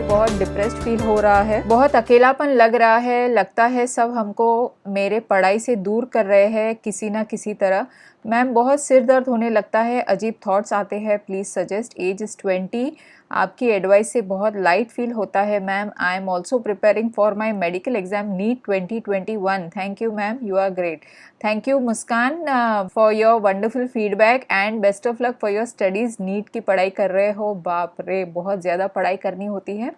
बहुत depressed feel हो रहा है, बहुत अकेलापन लग रहा है। लगता है सब हमको मेरे पढ़ाई से दूर कर रहे हैं किसी ना किसी तरह। मैम बहुत सिर दर्द होने लगता है, अजीब थॉट्स आते हैं, प्लीज़ सजेस्ट। As is 20। आपकी एडवाइस से बहुत लाइट फील होता है ma'am. I am also preparing for my medical exam NEET 2021। Thank you ma'am, you are great. Thank you Muskan for your wonderful feedback and best of luck for your studies. NEET की पढ़ाई कर रहे हो, बाप रे बहुत ज़्यादा पढ़ाई करनी होती है।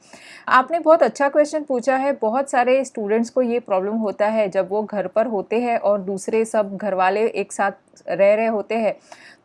आपने बहुत अच्छा क्वेश्चन पूछा है। बहुत सारे स्टूडेंट्स को ये प्रॉब्लम होता है जब वो घर पर होते हैं और दूसरे सब घर वाले एक साथ रह रहे होते हैं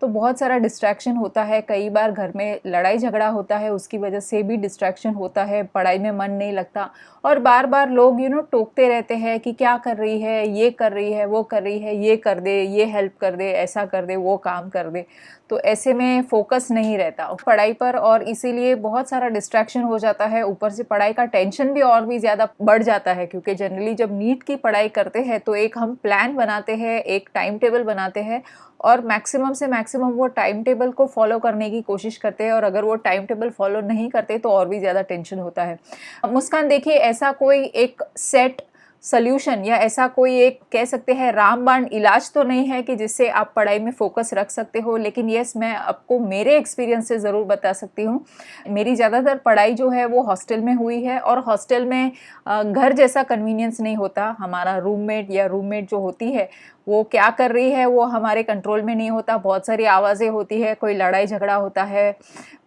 तो बहुत सारा डिस्ट्रैक्शन होता है। कई बार घर में लड़ाई झगड़ा होता है, उसकी वजह से भी डिस्ट्रैक्शन होता है, पढ़ाई में मन नहीं लगता और बार बार लोग टोकते रहते हैं कि क्या कर रही है, ये कर रही है, वो कर रही है, ये कर दे, ये हेल्प कर दे, ऐसा कर दे, वो काम कर दे। तो ऐसे में फोकस नहीं रहता पढ़ाई पर और इसीलिए बहुत सारा डिस्ट्रैक्शन हो जाता है। ऊपर से पढ़ाई का टेंशन भी और भी ज़्यादा बढ़ जाता है क्योंकि जनरली जब नीट की पढ़ाई करते हैं तो एक हम प्लान बनाते हैं, एक टाइम टेबल बनाते हैं और मैक्सिमम से मैक्सिमम वो टाइम टेबल को फॉलो करने की कोशिश करते हैं और अगर वो टाइम टेबल फॉलो नहीं करते तो और भी ज़्यादा टेंशन होता है। मुस्कान देखिए, ऐसा कोई एक सेट सल्यूशन या ऐसा कोई एक कह सकते हैं रामबाण इलाज तो नहीं है कि जिससे आप पढ़ाई में फोकस रख सकते हो, लेकिन यस मैं आपको मेरे एक्सपीरियंस से ज़रूर बता सकती हूँ। मेरी ज़्यादातर पढ़ाई जो है वो हॉस्टल में हुई है और हॉस्टल में घर जैसा कन्वीनियंस नहीं होता। हमारा रूममेट जो होती है वो क्या कर रही है वो हमारे कंट्रोल में नहीं होता। बहुत सारी आवाज़ें होती है, कोई लड़ाई झगड़ा होता है,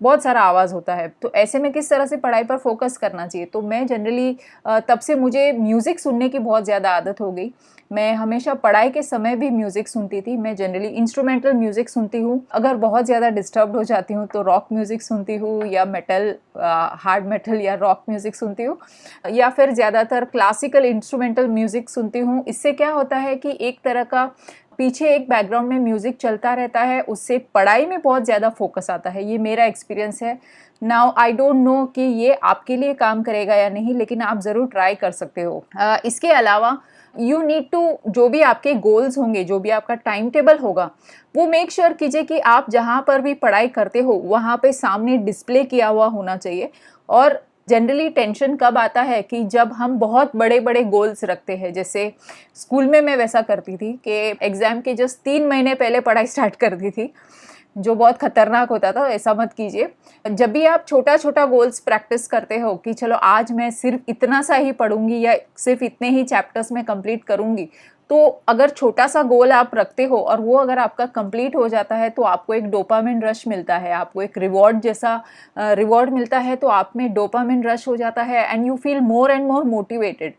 बहुत सारा आवाज़ होता है। तो ऐसे में किस तरह से पढ़ाई पर फोकस करना चाहिए। तो मैं जनरली तब से मुझे म्यूज़िक सुनने की बहुत ज़्यादा आदत हो गई। मैं हमेशा पढ़ाई के समय भी म्यूज़िक सुनती थी। मैं जनरली इंस्ट्रूमेंटल म्यूज़िक सुनती हूँ। अगर बहुत ज़्यादा डिस्टर्ब्ड हो जाती हूँ तो रॉक म्यूज़िक सुनती हूँ या मेटल, हार्ड मेटल या रॉक म्यूज़िक सुनती हूँ या फिर ज़्यादातर क्लासिकल इंस्ट्रूमेंटल म्यूज़िक सुनती हूँ। इससे क्या होता है कि एक तरह का पीछे एक बैकग्राउंड में म्यूज़िक चलता रहता है, उससे पढ़ाई में बहुत ज़्यादा फोकस आता है। ये मेरा एक्सपीरियंस है। नाउ आई डोंट नो कि ये आपके लिए काम करेगा या नहीं, लेकिन आप ज़रूर ट्राई कर सकते हो। इसके अलावा यू नीड टू, जो भी आपके गोल्स होंगे, जो भी आपका टाइम टेबल होगा, वो मेक श्योर कीजिए कि आप जहाँ पर भी पढ़ाई करते हो वहाँ पे सामने डिस्प्ले किया हुआ होना चाहिए। और जनरली टेंशन कब आता है कि जब हम बहुत बड़े बड़े गोल्स रखते हैं। जैसे स्कूल में मैं वैसा करती थी कि एग्ज़ाम के जस्ट 3 महीने पहले पढ़ाई स्टार्ट करती थी, जो बहुत खतरनाक होता था। ऐसा मत कीजिए। जब भी आप छोटा छोटा गोल्स प्रैक्टिस करते हो कि चलो आज मैं सिर्फ इतना सा ही पढ़ूंगी या सिर्फ इतने ही चैप्टर्स में कंप्लीट करूंगी, तो अगर छोटा सा गोल आप रखते हो और वो अगर आपका कंप्लीट हो जाता है तो आपको एक डोपामिन रश मिलता है, आपको एक रिवॉर्ड जैसा रिवॉर्ड मिलता है, तो आप में डोपामिन रश हो जाता है and you feel more and more motivated.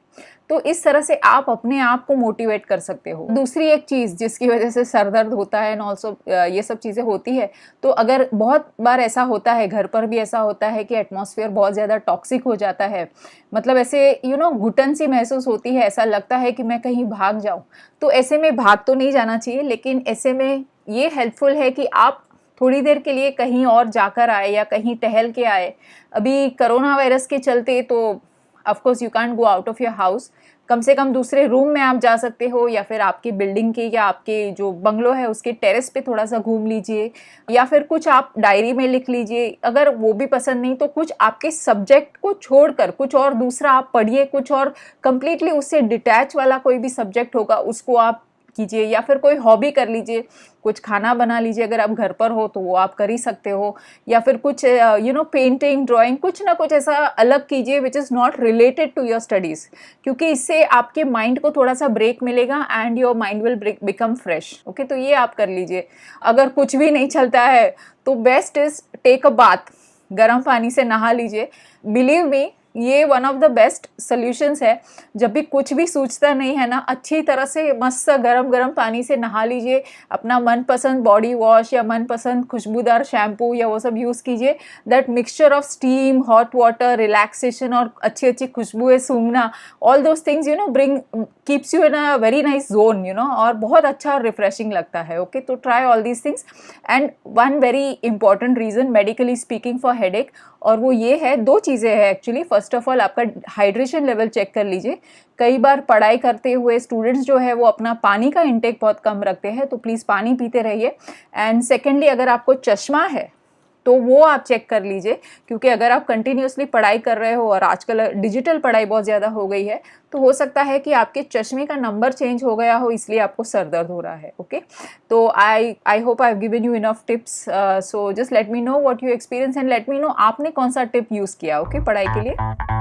तो इस तरह से आप अपने आप को मोटिवेट कर सकते हो। दूसरी एक चीज़ जिसकी वजह से सर दर्द होता है एंड ऑल्सो ये सब चीज़ें होती है, तो अगर बहुत बार ऐसा होता है, घर पर भी ऐसा होता है कि एटमॉस्फेयर बहुत ज़्यादा टॉक्सिक हो जाता है, मतलब ऐसे घुटन सी महसूस होती है, ऐसा लगता है कि मैं कहीं भाग जाऊँ। तो ऐसे में भाग तो नहीं जाना चाहिए, लेकिन ऐसे में ये हेल्पफुल है कि आप थोड़ी देर के लिए कहीं और जाकर आए या कहीं टहल के आए। अभी कोरोना वायरस के चलते तो of course you can't go out of your house, कम से कम दूसरे रूम में आप जा सकते हो या फिर आपकी बिल्डिंग के या आपके जो बंगलो है उसके टेरेस पे थोड़ा सा घूम लीजिए या फिर कुछ आप डायरी में लिख लीजिए। अगर वो भी पसंद नहीं तो कुछ आपके सब्जेक्ट को छोड़कर कुछ और दूसरा आप पढ़िए, कुछ और कंप्लीटली उससे डिटैच वाला कोई भी सब्जेक्ट होगा उसको आप कीजिए या फिर कोई हॉबी कर लीजिए, कुछ खाना बना लीजिए। अगर आप घर पर हो तो वो आप कर ही सकते हो या फिर कुछ पेंटिंग, ड्राइंग, कुछ ना कुछ ऐसा अलग कीजिए which is not related to your studies, क्योंकि इससे आपके माइंड को थोड़ा सा ब्रेक मिलेगा and your mind will become fresh. Okay, तो ये आप कर लीजिए। अगर कुछ भी नहीं चलता है तो best is take a bath, गर्म पानी से नहा लीजिए। बिलीव मी, ये one of the best solutions है। जब भी कुछ भी सूझता नहीं है ना, अच्छी तरह से मस्त गरम गरम पानी से नहा लीजिए। अपना मनपसंद बॉडी वॉश या मनपसंद खुशबूदार शैम्पू या वो सब यूज़ कीजिए। That mixture of steam, hot water, relaxation और अच्छी अच्छी खुशबुएं सूंघना, all those things bring keeps you in a very nice zone और बहुत अच्छा और रिफ्रेशिंग लगता है। ओके, तो try all these things. And one very important reason medically speaking for headache, और वो ये है, 2 चीज़ें हैं एक्चुअली। फर्स्ट ऑफ ऑल आपका हाइड्रेशन लेवल चेक कर लीजिए। कई बार पढ़ाई करते हुए स्टूडेंट्स जो है वो अपना पानी का इंटेक बहुत कम रखते हैं, तो प्लीज़ पानी पीते रहिए। एंड सेकेंडली, अगर आपको चश्मा है तो वो आप चेक कर लीजिए, क्योंकि अगर आप कंटिन्यूसली पढ़ाई कर रहे हो और आजकल डिजिटल पढ़ाई बहुत ज़्यादा हो गई है, तो हो सकता है कि आपके चश्मे का नंबर चेंज हो गया हो, इसलिए आपको सर दर्द हो रहा है। ओके, तो I hope I have given you enough tips, so just let me know what you experience and let me know आपने कौन सा टिप यूज़ किया, ओके, पढ़ाई के लिए।